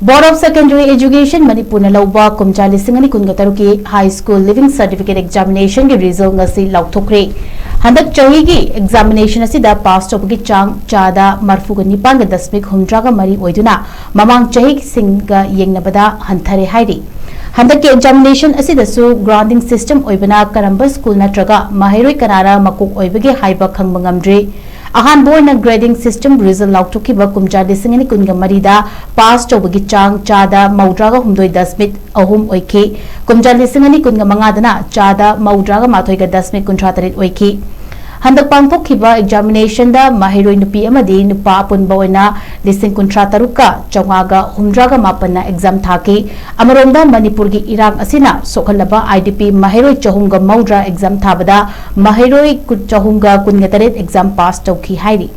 Board of secondary education Manipur लौबा कुमचा लिसिंगनी कुनगतरुकी high school leaving certificate examination की रिजल्ट ngasi लाउथोक्रे हंदक चही की एग्जामिनेशन असिदा पास तौबगी चांग चादा मरफुग निपांग दशमिक हुमद्रागा मरी ओइदुना ममांग चही सिंगा येंगनबदा हंथरे हाइरी हंदक के examination असिदसु grounding system ओइबना Karamba school नत्रगा माहिरोय कनारा मकुक ओइबगे हाइबा खंगबा ngamdri अहानबोइना ग्रेडिंग सिस्टम रिजल्ट लाउथोकिबा कुमचा लिसिंगनी कुनगा मरीदा पास तौबगी चांग चादा मौद्रागा हुमदोय दशमिक अहुम ओइखि कुमचा लिसिंगनी कुनगा मंगादना चादा मौद्रागा माथोइगा दशमिक कुंथ्रातरेट ओइखि हंदक पांगथोकिबा एग्जामिनेशन दा माहिरोय नुपी अमदी नुपा अपुनबा ओइना लिसिंग कुंथ्रा तरुका चौगागा हुमद्रागा मापन्ना एग्जाम थाकी अमरोंदा मणिपुर की इरांग असिना सोखलबा आईडीपी माहिरोय चहुमगा मौद्रा एग्जाम थाबदा माहिरोय चहुमगा कुनगा तरेट एग्जाम पास तौखि हाइरी।